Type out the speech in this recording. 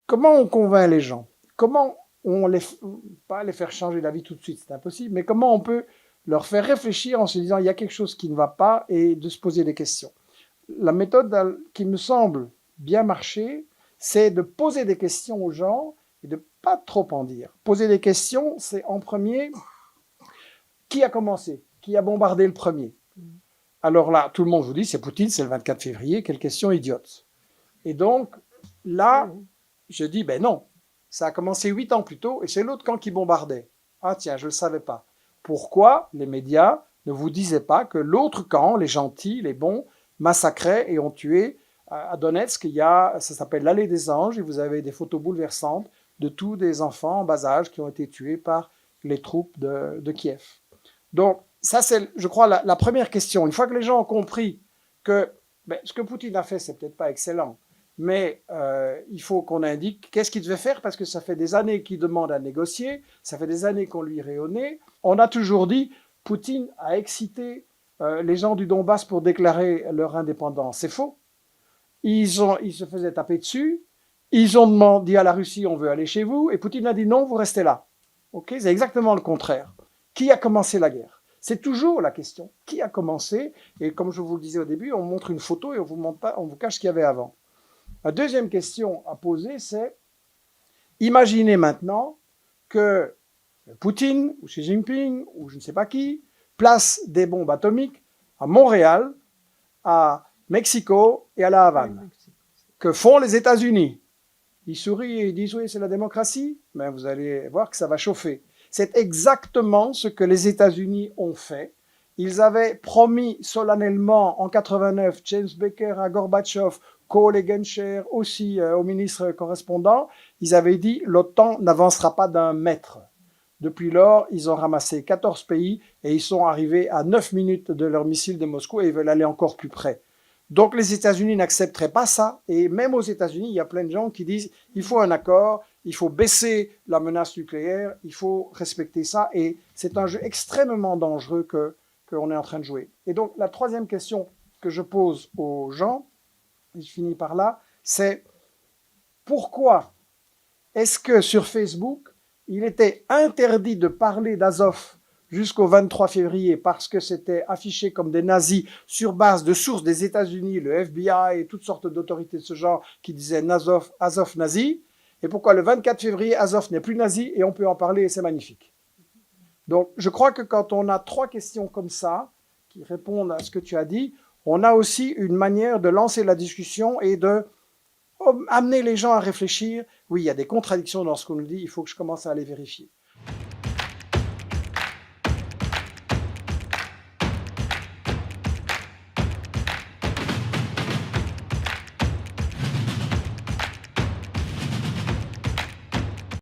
comment on convainc les gens? Comment on pas les faire changer d'avis tout de suite, c'est impossible, mais comment on peut leur faire réfléchir en se disant il y a quelque chose qui ne va pas et de se poser des questions. La méthode qui me semble bien marcher, c'est de poser des questions aux gens et de pas trop en dire. Poser des questions, c'est en premier, qui a commencé? Qui a bombardé le premier? Alors là, tout le monde vous dit, c'est Poutine, c'est le 24 février, quelle question idiote. Et donc, là, je dis, ben non, ça a commencé 8 ans plus tôt et c'est l'autre camp qui bombardait. Ah tiens, je ne le savais pas. Pourquoi les médias ne vous disaient pas que l'autre camp, les gentils, les bons, massacraient et ont tué à Donetsk, ça s'appelle l'allée des anges et vous avez des photos bouleversantes de tous des enfants en bas âge qui ont été tués par les troupes de Kiev. Donc, ça, c'est, je crois, la première question. Une fois que les gens ont compris que ce que Poutine a fait, c'est peut-être pas excellent, mais il faut qu'on indique qu'est-ce qu'il devait faire parce que ça fait des années qu'il demande à négocier, ça fait des années qu'on lui rit au nez. On a toujours dit Poutine a excité les gens du Donbass pour déclarer leur indépendance. C'est faux. Ils se faisaient taper dessus. Ils ont demandé à la Russie on veut aller chez vous et Poutine a dit non, vous restez là. Okay, c'est exactement le contraire. Qui a commencé la guerre? C'est toujours la question. Qui a commencé? Et comme je vous le disais au début, on montre une photo et on vous montre pas, on vous cache ce qu'il y avait avant. La deuxième question à poser, c'est imaginez maintenant que Poutine ou Xi Jinping ou je ne sais pas qui place des bombes atomiques à Montréal, à Mexico et à La Havane. Que font les États-Unis? Ils sourient et ils disent oui, c'est la démocratie, mais vous allez voir que ça va chauffer. C'est exactement ce que les États-Unis ont fait. Ils avaient promis solennellement en 89, James Baker à Gorbatchev, Kohl et Genscher aussi au ministre correspondant, ils avaient dit l'OTAN n'avancera pas d'un mètre. Depuis lors, ils ont ramassé 14 pays et ils sont arrivés à 9 minutes de leur missile de Moscou et ils veulent aller encore plus près. Donc les États-Unis n'accepteraient pas ça. Et même aux États-Unis, il y a plein de gens qui disent il faut un accord, il faut baisser la menace nucléaire, il faut respecter ça. Et c'est un jeu extrêmement dangereux qu'on est en train de jouer. Et donc la troisième question que je pose aux gens, et je finis par là, c'est pourquoi est-ce que sur Facebook, il était interdit de parler d'Azov jusqu'au 23 février parce que c'était affiché comme des nazis sur base de sources des États-Unis, le FBI et toutes sortes d'autorités de ce genre qui disaient Azov nazi, et pourquoi le 24 février Azov n'est plus nazi et on peut en parler et c'est magnifique. Donc je crois que quand on a trois questions comme ça qui répondent à ce que tu as dit, on a aussi une manière de lancer la discussion et de amener les gens à réfléchir. Oui, il y a des contradictions dans ce qu'on nous dit, il faut que je commence à aller vérifier.